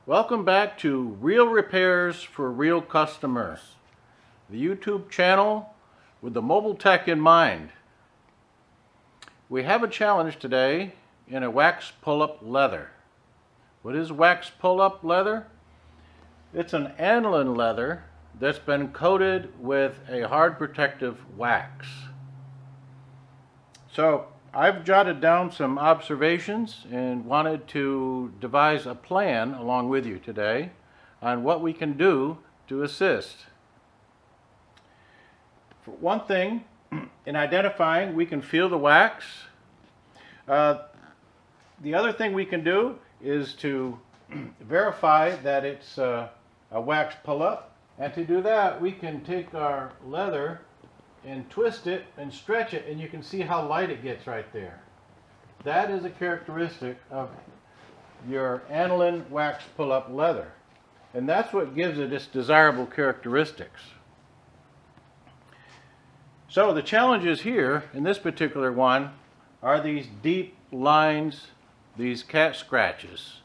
Welcome back to Real Repairs for Real Customers, the YouTube channel with the mobile tech in mind. We have a challenge today in a wax pull-up leather. What is wax pull-up leather? It's an aniline leather that's been coated with a hard protective wax. So I've jotted down some observations and wanted to devise a plan along with you today on what we can do to assist. For one thing, in identifying, we can feel the wax. The other thing we can do is to verify that it's a wax pull-up, and to do that we can take our leather and twist it and stretch it, and you can see how light it gets right there. That is a characteristic of your aniline wax pull-up leather, and that's what gives it its desirable characteristics. So the challenges here in this particular one are these deep lines, these cat scratches.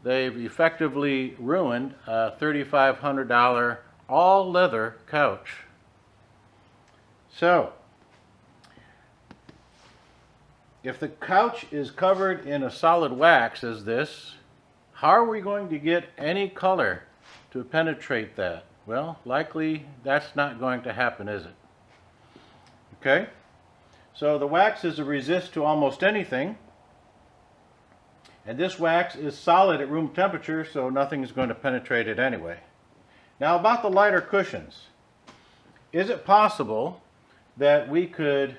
They've effectively ruined a $3,500 all leather couch. So, if the couch is covered in a solid wax as this, how are we going to get any color to penetrate that? Well, likely that's not going to happen, is it? Okay? So the wax is a resist to almost anything, and this wax is solid at room temperature, so nothing is going to penetrate it anyway. Now about the lighter cushions. Is it possible that we could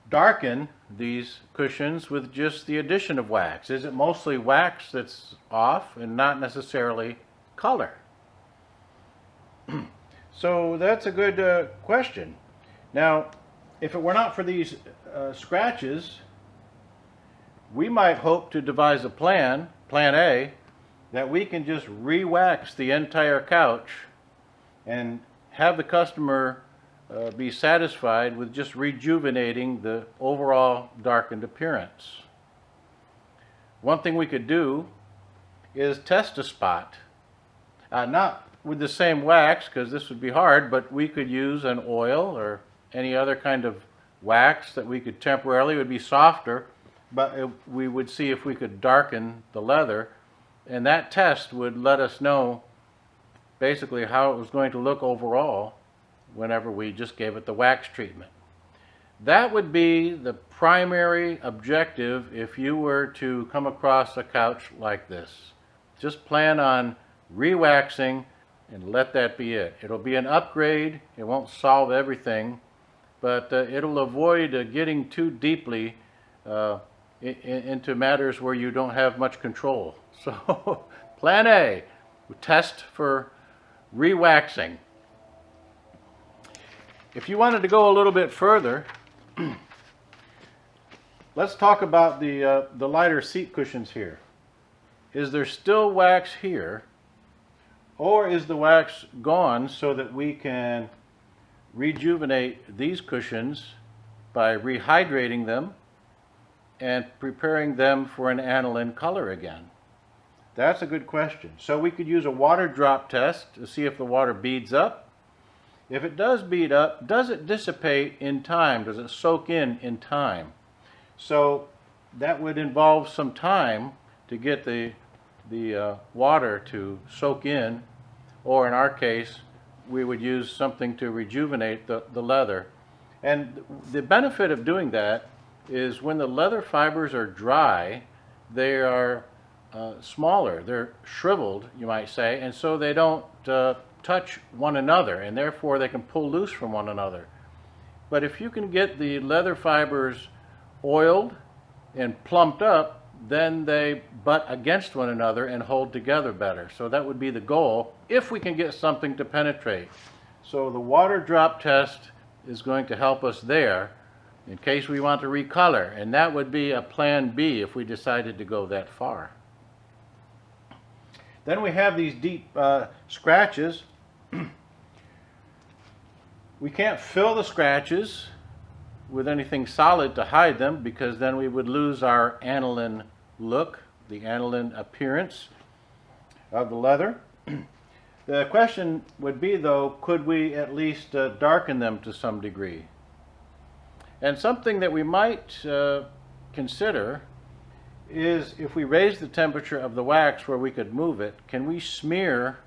darken these cushions with just the addition of wax? Is it mostly wax that's off and not necessarily color? So that's a good question. Now, if it were not for these scratches, we might hope to devise a plan A, that we can just re-wax the entire couch and have the customer be satisfied with just rejuvenating the overall darkened appearance. One thing we could do is test a spot, not with the same wax, because this would be hard, but we could use an oil or any other kind of wax that we could temporarily, it would be softer, but we would see if we could darken the leather, and that test would let us know basically how it was going to look overall whenever we just gave it the wax treatment. That would be the primary objective if you were to come across a couch like this. Just plan on re-waxing and let that be it. It'll be an upgrade. It won't solve everything, but it'll avoid getting too deeply into matters where you don't have much control. So plan A, test for re-waxing. If you wanted to go a little bit further, let's talk about the lighter seat cushions here. Is there still wax here, or is the wax gone so that we can rejuvenate these cushions by rehydrating them and preparing them for an aniline color again? That's a good question. So we could use a water drop test to see if the water beads up. If it does bead up, does it dissipate in time? Does it soak in time? So that would involve some time to get the water to soak in, or in our case, we would use something to rejuvenate the leather. And the benefit of doing that is when the leather fibers are dry, they are smaller, they're shriveled, you might say, and so they don't touch one another, and therefore they can pull loose from one another. But if you can get the leather fibers oiled and plumped up, then they butt against one another and hold together better. So that would be the goal if we can get something to penetrate. So the water drop test is going to help us there in case we want to recolor, and that would be a plan B if we decided to go that far. Then we have these deep scratches. We can't fill the scratches with anything solid to hide them, because then we would lose our aniline look, the aniline appearance. of the leather. The question would be, though, could we at least darken them to some degree? And something that we might consider is, if we raise the temperature of the wax where we could move it, can we smear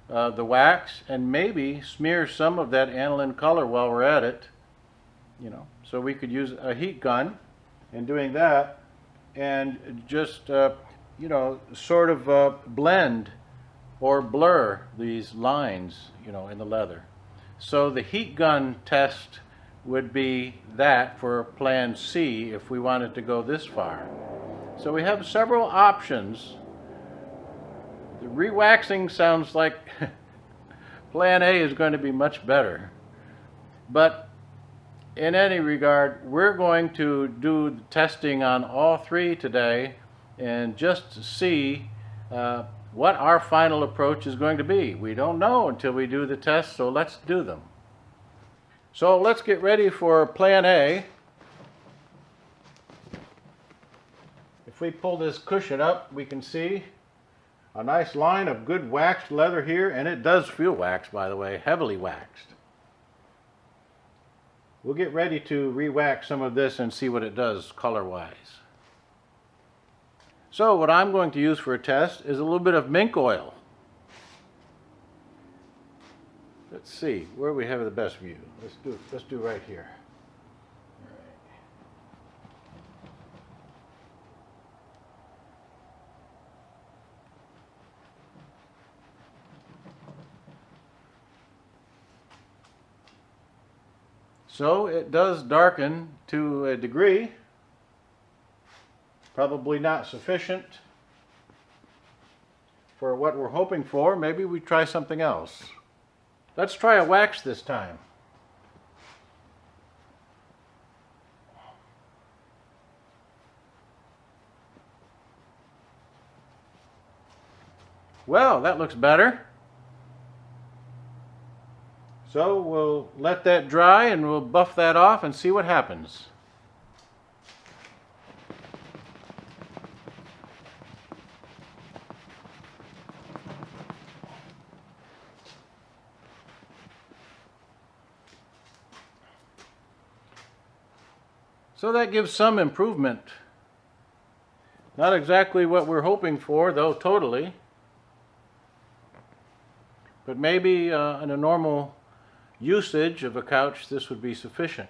the wax and maybe smear some of that aniline color while we're at it? You know, so we could use a heat gun in doing that and just, you know, sort of blend or blur these lines, you know, in the leather. So the heat gun test would be that for plan C if we wanted to go this far. So we have several options. The re-waxing sounds like plan A is going to be much better. But in any regard, we're going to do the testing on all three today and just see what our final approach is going to be. We don't know until we do the tests, so let's do them. So let's get ready for plan A. If we pull this cushion up, we can see a nice line of good waxed leather here, and it does feel waxed, by the way, heavily waxed. We'll get ready to re-wax some of this and see what it does color-wise. So what I'm going to use for a test is a little bit of mink oil. Let's see, where we have the best view. Let's do right here. All right. So it does darken to a degree, probably not sufficient for what we're hoping for. Maybe we try something else. Let's try a wax this time. Well, that looks better. So we'll let that dry and we'll buff that off and see what happens. So that gives some improvement. Not exactly what we're hoping for, though, totally. But maybe in a normal usage of a couch, this would be sufficient.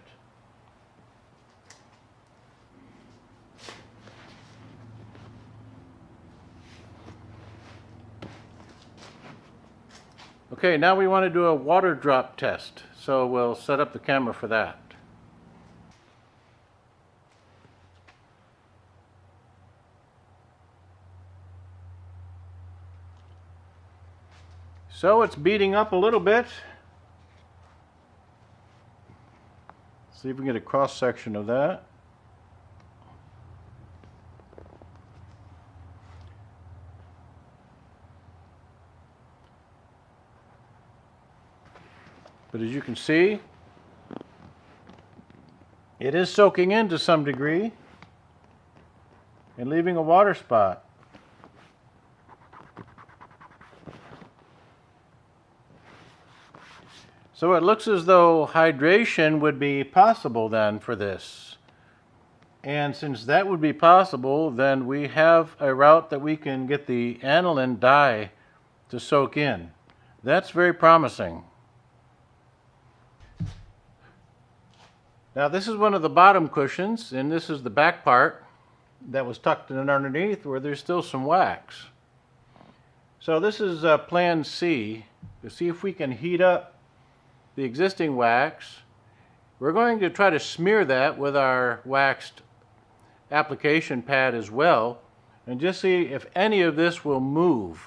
Okay, now we want to do a water drop test. So we'll set up the camera for that. So it's beating up a little bit. See if we can get a cross section of that. But as you can see, it is soaking in to some degree and leaving a water spot. So it looks as though hydration would be possible then for this. And since that would be possible, then we have a route that we can get the aniline dye to soak in. That's very promising. Now this is one of the bottom cushions, and this is the back part that was tucked in underneath where there's still some wax. So this is plan C, to see if we can heat up the existing wax. We're going to try to smear that with our waxed application pad as well, and just see if any of this will move.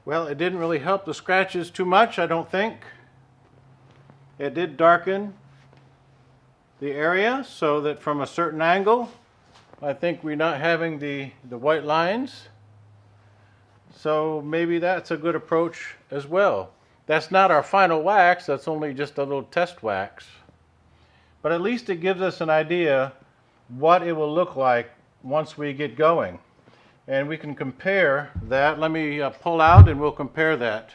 Well, it didn't really help the scratches too much, I don't think. It did darken the area so that from a certain angle, I think we're not having the white lines. So maybe that's a good approach as well. That's not our final wax, that's only just a little test wax. But at least it gives us an idea what it will look like once we get going. And we can compare that. Let me pull out and we'll compare that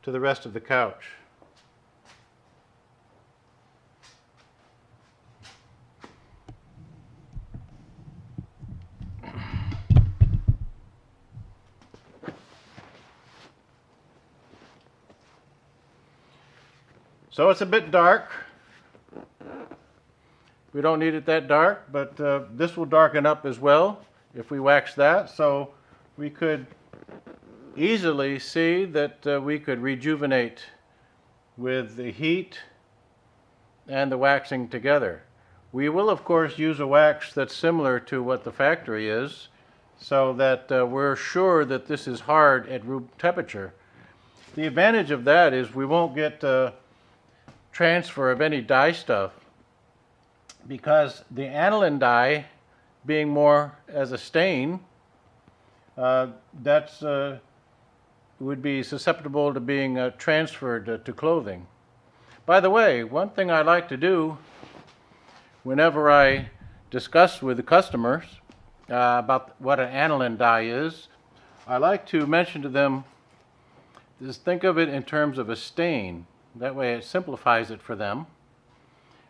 to the rest of the couch. So it's a bit dark. We don't need it that dark, but this will darken up as well if we wax that. So we could easily see that we could rejuvenate with the heat and the waxing together. We will of course use a wax that's similar to what the factory is, so that we're sure that this is hard at room temperature. The advantage of that is we won't get transfer of any dye stuff, because the aniline dye, being more as a stain, that's would be susceptible to being transferred to clothing. By the way, one thing I like to do whenever I discuss with the customers about what an aniline dye is, I like to mention to them, just think of it in terms of a stain. That way it simplifies it for them,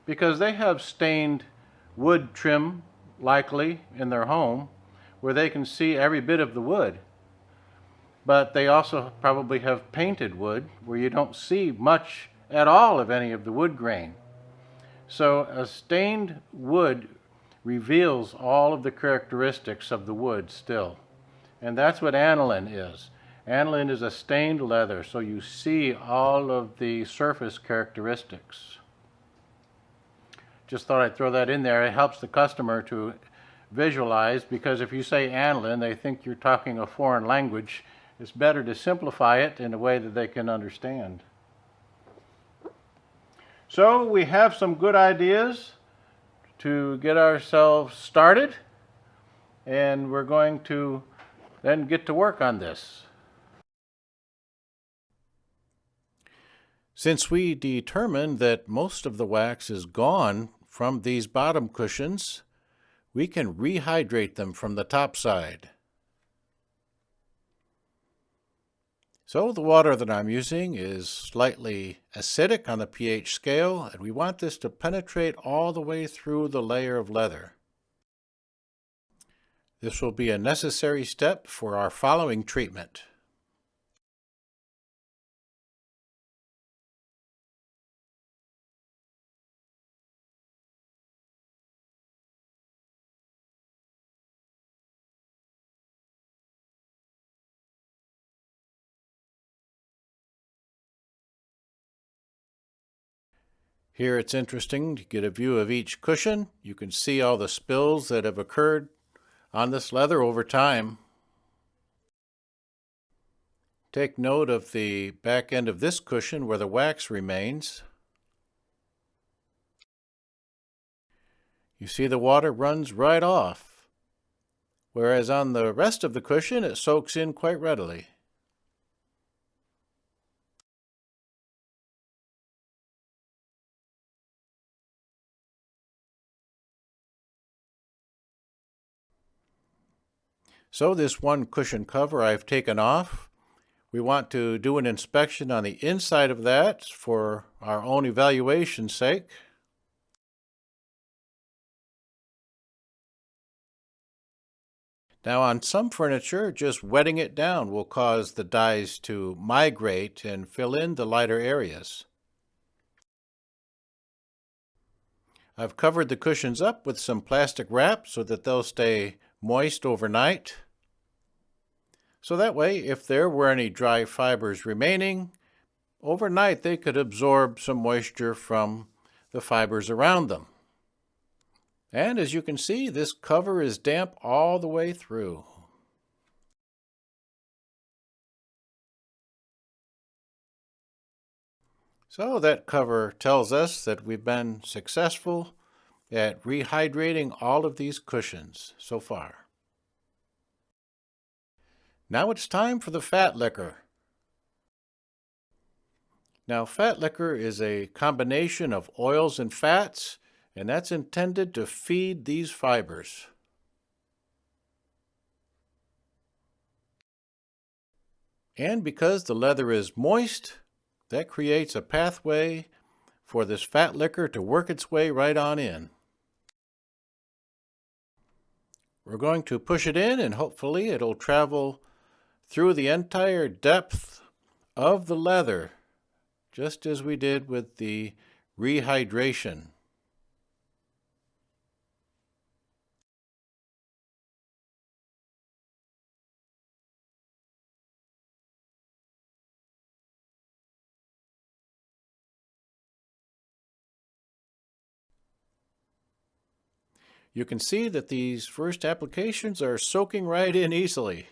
because they have stained wood trim likely in their home where they can see every bit of the wood. But they also probably have painted wood where you don't see much at all of any of the wood grain. So a stained wood reveals all of the characteristics of the wood still. And that's what aniline is. Aniline is a stained leather, so you see all of the surface characteristics. Just thought I'd throw that in there. It helps the customer to visualize, because if you say aniline, they think you're talking a foreign language. It's better to simplify it in a way that they can understand. So we have some good ideas to get ourselves started, and we're going to then get to work on this. Since we determined that most of the wax is gone from these bottom cushions, we can rehydrate them from the top side. So the water that I'm using is slightly acidic on the pH scale, and we want this to penetrate all the way through the layer of leather. This will be a necessary step for our following treatment. Here it's interesting to get a view of each cushion. You can see all the spills that have occurred on this leather over time. Take note of the back end of this cushion where the wax remains. You see the water runs right off, whereas on the rest of the cushion it soaks in quite readily. So this one cushion cover I've taken off. We want to do an inspection on the inside of that for our own evaluation's sake. Now on some furniture, just wetting it down will cause the dyes to migrate and fill in the lighter areas. I've covered the cushions up with some plastic wrap so that they'll stay moist overnight. So that way, if there were any dry fibers remaining, overnight they could absorb some moisture from the fibers around them. And as you can see, this cover is damp all the way through. So that cover tells us that we've been successful at rehydrating all of these cushions so far. Now it's time for the fat liquor. Now, fat liquor is a combination of oils and fats, and that's intended to feed these fibers. And because the leather is moist, that creates a pathway for this fat liquor to work its way right on in. We're going to push it in and hopefully it'll travel through the entire depth of the leather, just as we did with the rehydration. You can see that these first applications are soaking right in easily.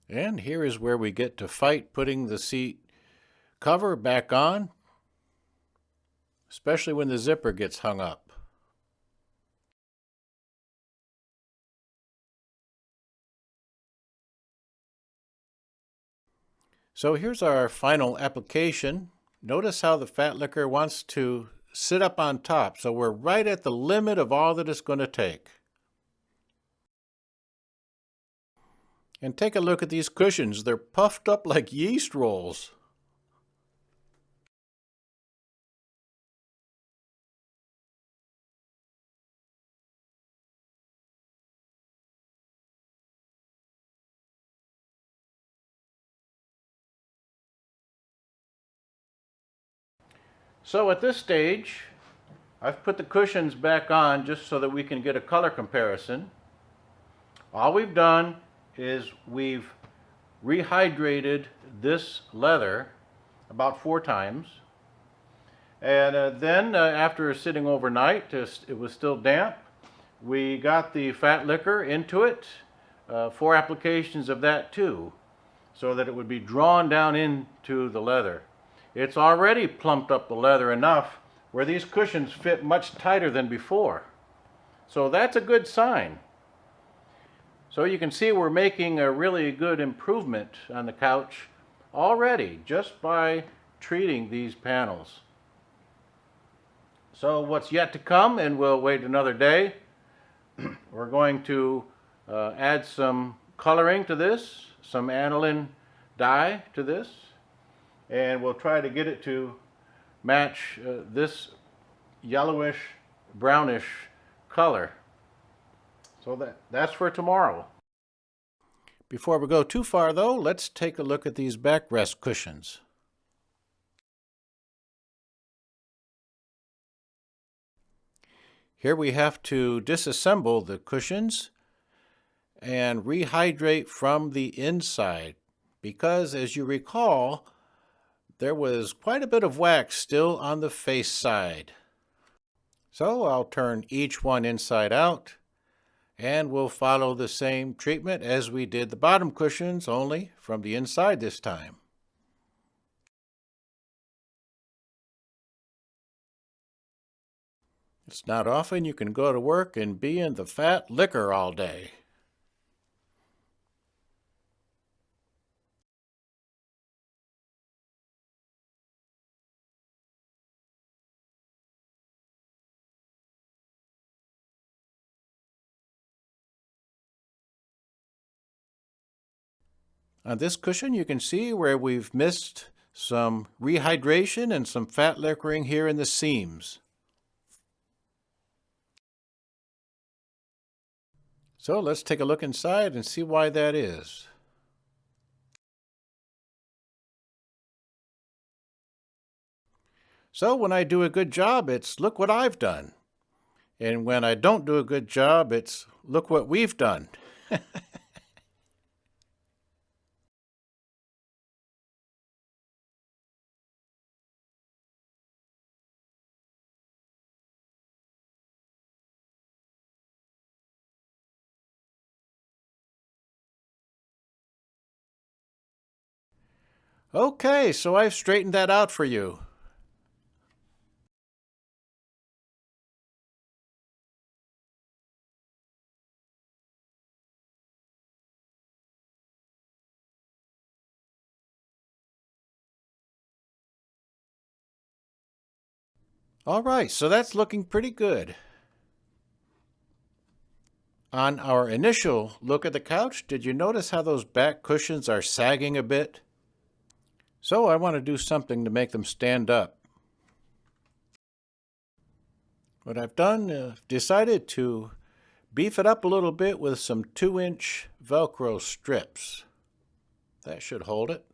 And here is where we get to fight putting the seat cover back on, especially when the zipper gets hung up. So here's our final application. Notice how the fat liquor wants to sit up on top, so we're right at the limit of all that it's going to take. And take a look at these cushions. They're puffed up like yeast rolls. So at this stage, I've put the cushions back on just so that we can get a color comparison. All we've done is we've rehydrated this leather about 4 times. And then after sitting overnight, it was still damp. We got the fat liquor into it, 4 applications of that too, so that it would be drawn down into the leather. It's already plumped up the leather enough where these cushions fit much tighter than before. So that's a good sign. So you can see we're making a really good improvement on the couch already just by treating these panels. So what's yet to come, and we'll wait another day, we're going to add some coloring to this, some aniline dye to this, and we'll try to get it to match this yellowish brownish color. So that's for tomorrow. Before we go too far though, let's take a look at these backrest cushions. Here we have to disassemble the cushions and rehydrate from the inside because, as you recall, there was quite a bit of wax still on the face side. So I'll turn each one inside out and we'll follow the same treatment as we did the bottom cushions, only from the inside this time. It's not often you can go to work and be in the fat liquor all day. On this cushion, you can see where we've missed some rehydration and some fat liquoring here in the seams. So let's take a look inside and see why that is. So when I do a good job, it's look what I've done. And when I don't do a good job, it's look what we've done. Okay, so I've straightened that out for you. All right, so that's looking pretty good. On our initial look at the couch, did you notice how those back cushions are sagging a bit? So I want to do something to make them stand up. What I've done, decided to beef it up a little bit with some 2-inch Velcro strips. That should hold it.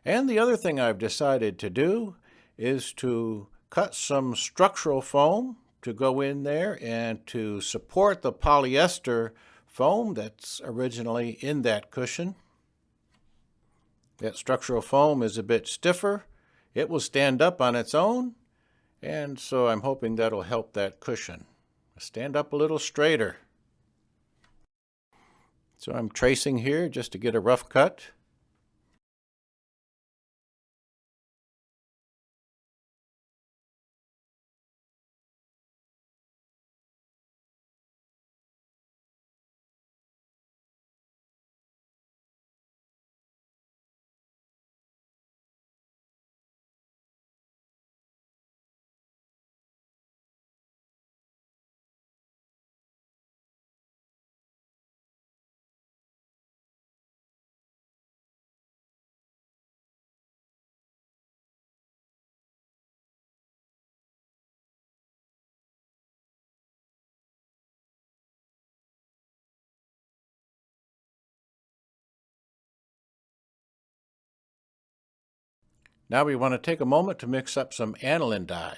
And the other thing I've decided to do is to cut some structural foam to go in there and to support the polyester foam that's originally in that cushion. That structural foam is a bit stiffer. It will stand up on its own, and so I'm hoping that'll help that cushion stand up a little straighter. So I'm tracing here just to get a rough cut. Now we want to take a moment to mix up some aniline dye.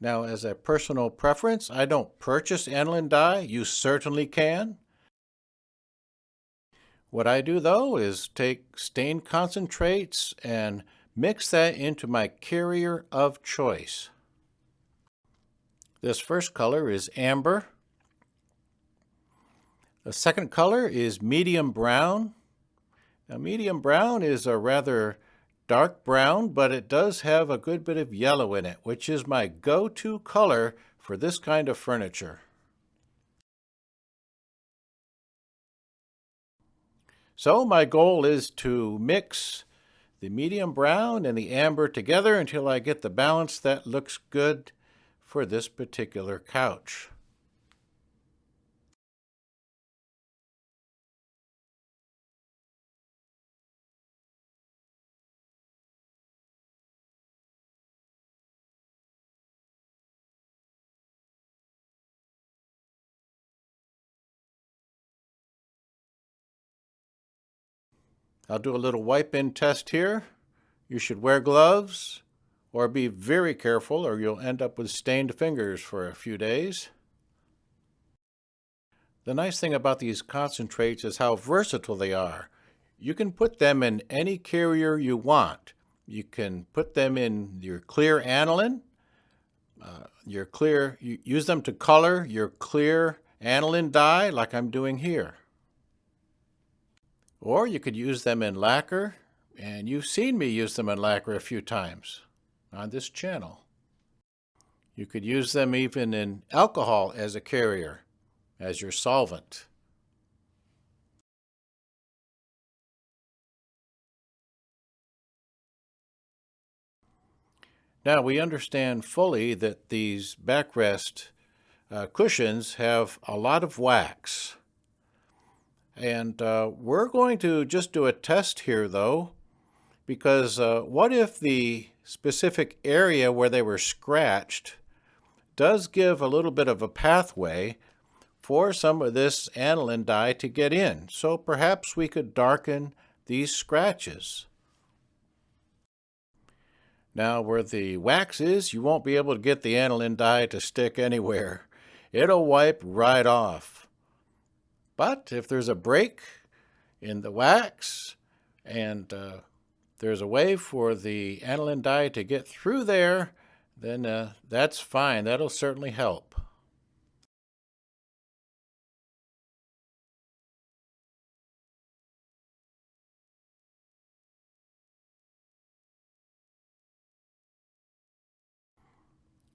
Now, as a personal preference, I don't purchase aniline dye. You certainly can. What I do, though, is take stain concentrates and mix that into my carrier of choice. This first color is amber. The second color is medium brown. Now, medium brown is a rather dark brown, but it does have a good bit of yellow in it, which is my go-to color for this kind of furniture. So my goal is to mix the medium brown and the amber together until I get the balance that looks good for this particular couch. I'll do a little wipe-in test here. You should wear gloves or be very careful or you'll end up with stained fingers for a few days. The nice thing about these concentrates is how versatile they are. You can put them in any carrier you want. You can put them in your clear aniline, use them to color your clear aniline dye like I'm doing here. Or you could use them in lacquer, and you've seen me use them in lacquer a few times on this channel. You could use them even in alcohol as a carrier, as your solvent. Now we understand fully that these backrest cushions have a lot of wax. And we're going to just do a test here though because what if the specific area where they were scratched does give a little bit of a pathway for some of this aniline dye to get in? So perhaps we could darken these scratches. Now, where the wax is, you won't be able to get the aniline dye to stick anywhere. It'll wipe right off. But if there's a break in the wax and there's a way for the aniline dye to get through there, then that's fine. That'll certainly help.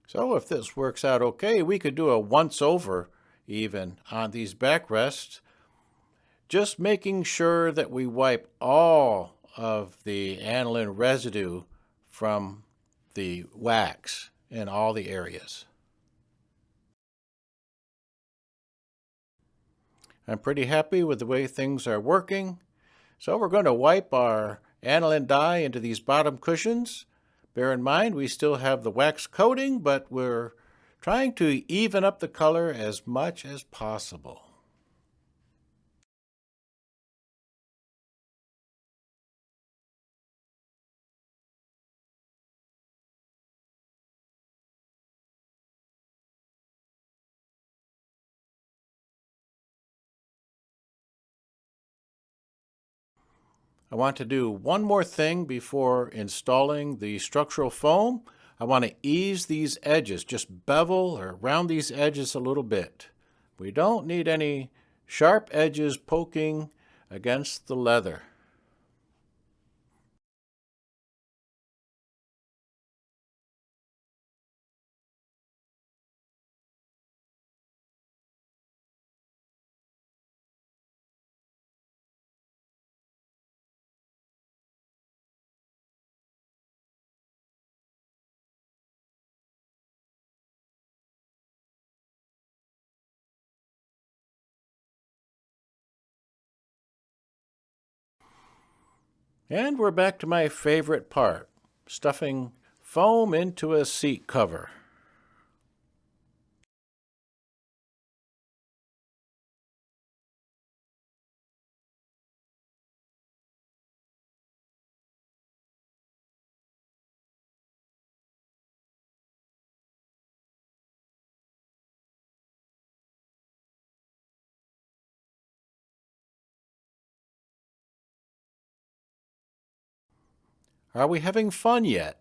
So if this works out okay, we could do a once over even on these backrests, just making sure that we wipe all of the aniline residue from the wax in all the areas. I'm pretty happy with the way things are working. So we're going to wipe our aniline dye into these bottom cushions. Bear in mind we still have the wax coating, but we're trying to even up the color as much as possible. I want to do one more thing before installing the structural foam. I want to ease these edges, just bevel or round these edges a little bit. We don't need any sharp edges poking against the leather. And we're back to my favorite part, stuffing foam into a seat cover. Are we having fun yet?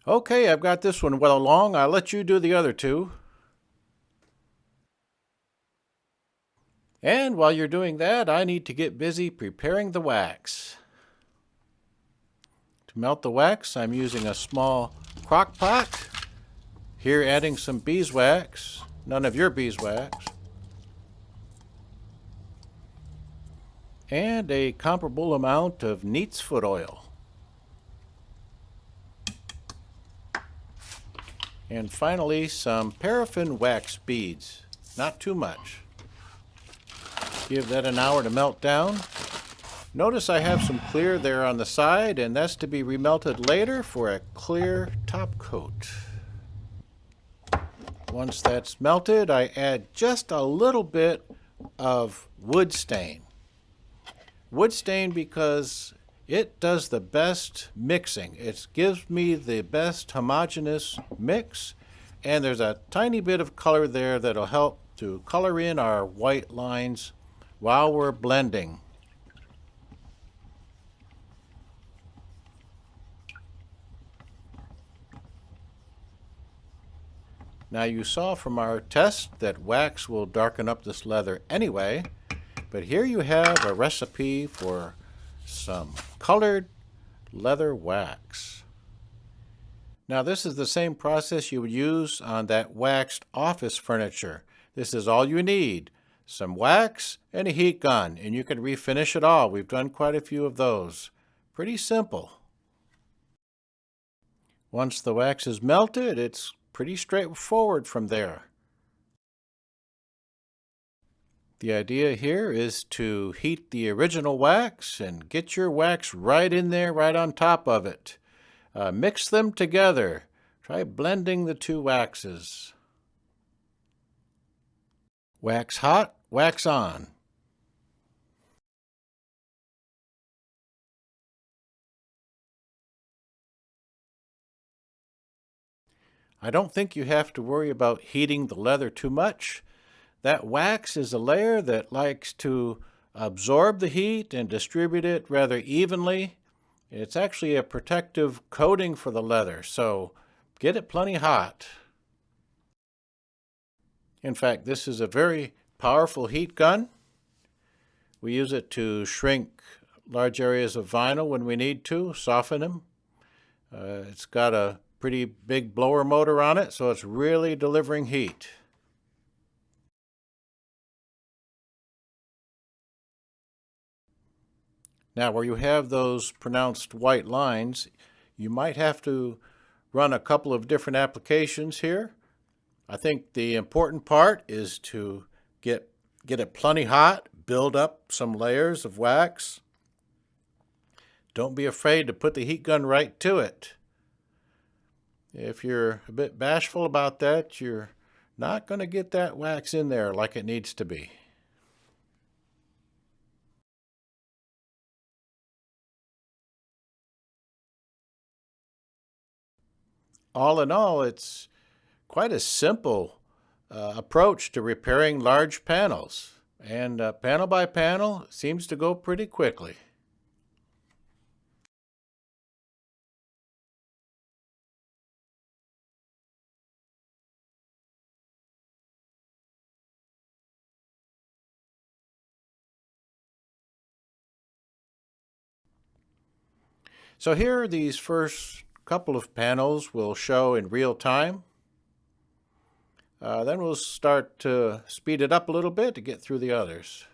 Okay, I've got this one well along. I'll let you do the other two. And while you're doing that, I need to get busy preparing the wax. To melt the wax, I'm using a small crock pot. Here adding some beeswax, none of your beeswax, and a comparable amount of neat's foot oil. And finally, some paraffin wax beads, not too much. Give that an hour to melt down. Notice I have some clear there on the side, and that's to be remelted later for a clear top coat. Once that's melted, I add just a little bit of wood stain. Wood stain because it does the best mixing. It gives me the best homogeneous mix, and there's a tiny bit of color there that'll help to color in our white lines while we're blending. Now you saw from our test that wax will darken up this leather anyway, but here you have a recipe for some colored leather wax. Now this is the same process you would use on that waxed office furniture. This is all you need, some wax and a heat gun, and you can refinish it all. We've done quite a few of those. Pretty simple. Once the wax is melted, it's pretty straightforward from there. The idea here is to heat the original wax and get your wax right in there, right on top of it. Mix them together. Try blending the two waxes. Wax hot, wax on. I don't think you have to worry about heating the leather too much. That wax is a layer that likes to absorb the heat and distribute it rather evenly. It's actually a protective coating for the leather, so get it plenty hot. In fact, this is a very powerful heat gun. We use it to shrink large areas of vinyl when we need to, soften them. It's got a pretty big blower motor on it, so it's really delivering heat. Now, where you have those pronounced white lines, you might have to run a couple of different applications here. I think the important part is to get it plenty hot, build up some layers of wax. Don't be afraid to put the heat gun right to it. If you're a bit bashful about that, you're not going to get that wax in there like it needs to be. All in all, it's quite a simple approach to repairing large panels. And panel by panel seems to go pretty quickly. So here, these first couple of panels will show in real time. Then we'll start to speed it up a little bit to get through the others.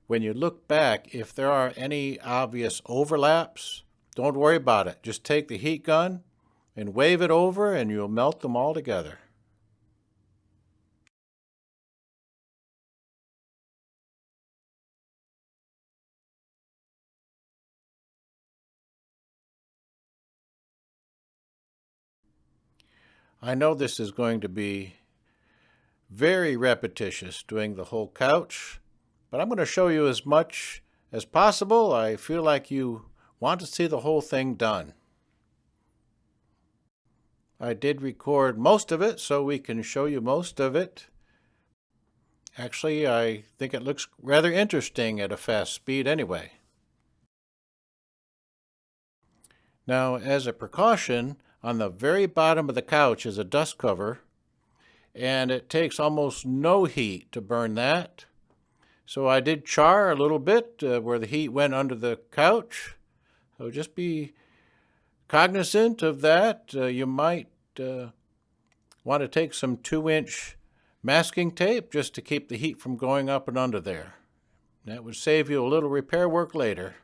When you look back, if there are any obvious overlaps, don't worry about it. Just take the heat gun and wave it over and you'll melt them all together. I know this is going to be very repetitious doing the whole couch, But I'm going to show you as much as possible. I feel like you want to see the whole thing done. I did record most of it, so we can show you most of it. Actually, I think it looks rather interesting at a fast speed anyway. Now, as a precaution, on the very bottom of the couch is a dust cover, and it takes almost no heat to burn that. So I did char a little bit where the heat went under the couch. So just be cognizant of that. You might want to take some 2-inch masking tape just to keep the heat from going up and under there. That would save you a little repair work later.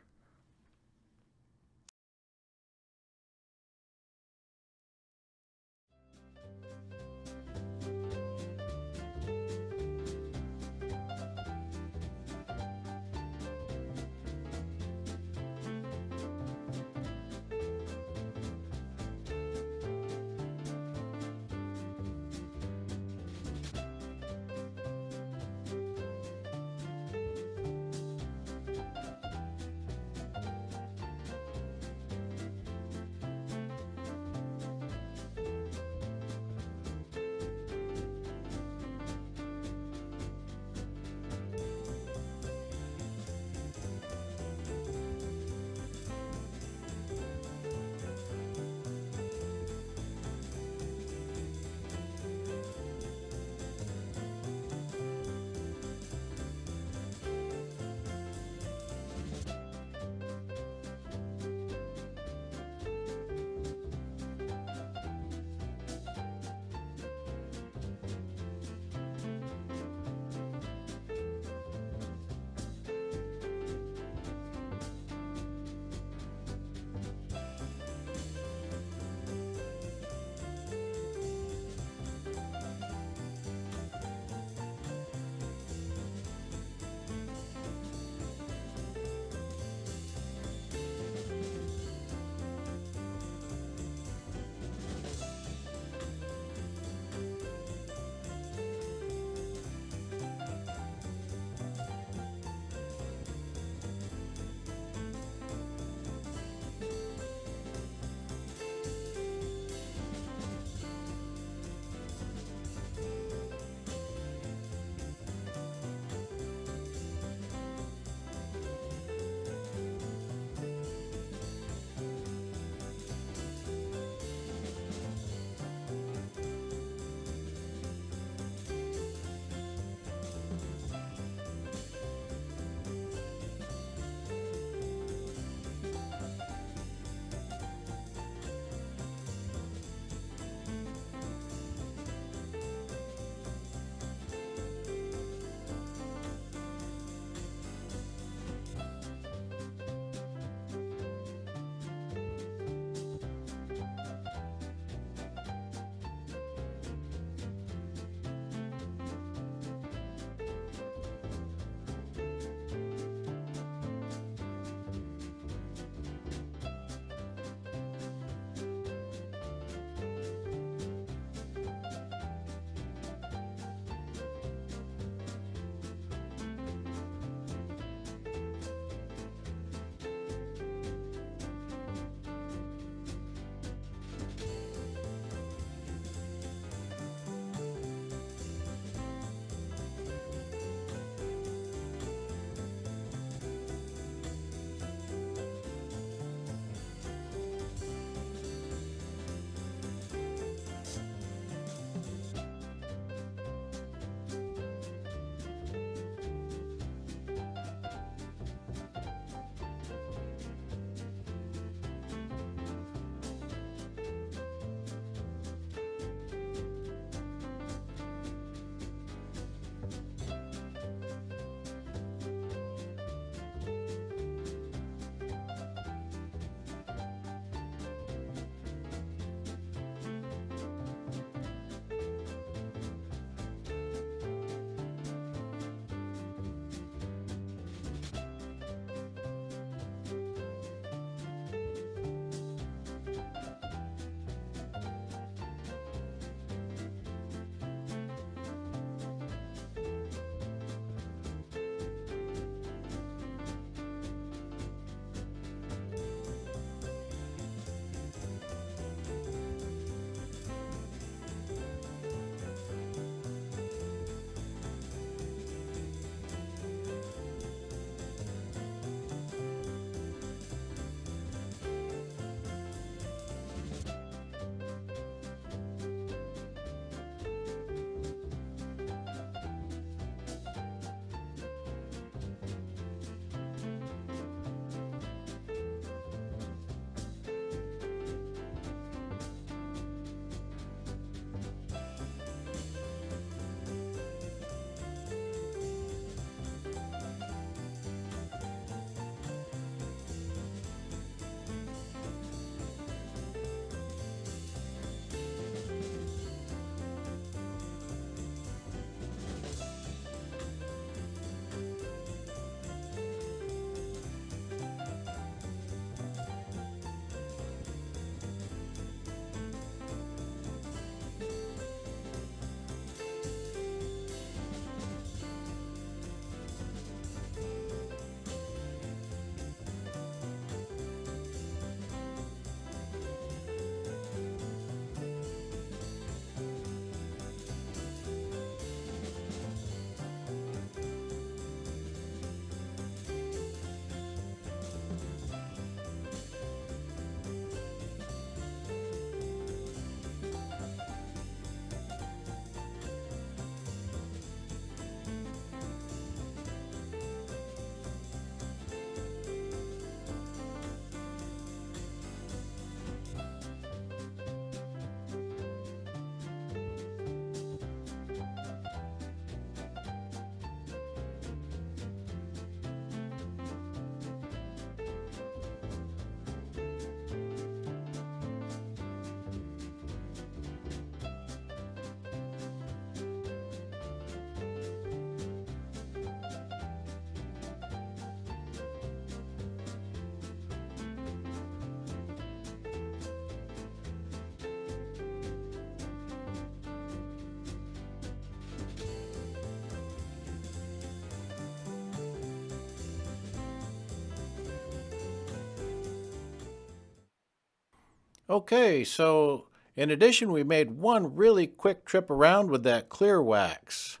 Okay, so in addition, we made one really quick trip around with that clear wax.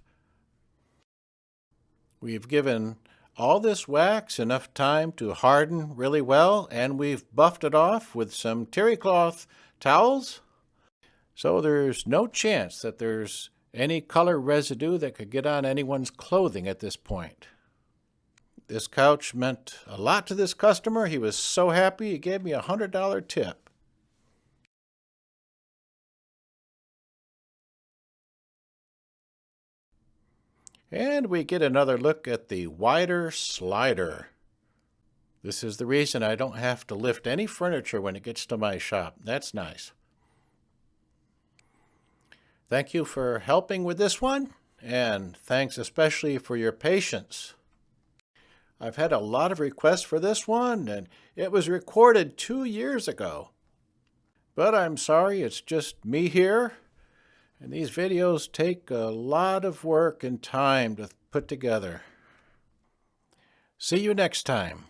We've given all this wax enough time to harden really well, and we've buffed it off with some terry cloth towels. So there's no chance that there's any color residue that could get on anyone's clothing at this point. This couch meant a lot to this customer. He was so happy he gave me a $100 tip. And we get another look at the wider slider. This is the reason I don't have to lift any furniture when it gets to my shop. That's nice. Thank you for helping with this one, and thanks especially for your patience. I've had a lot of requests for this one, and it was recorded 2 years ago. But I'm sorry, it's just me here, and these videos take a lot of work and time to put together. See you next time.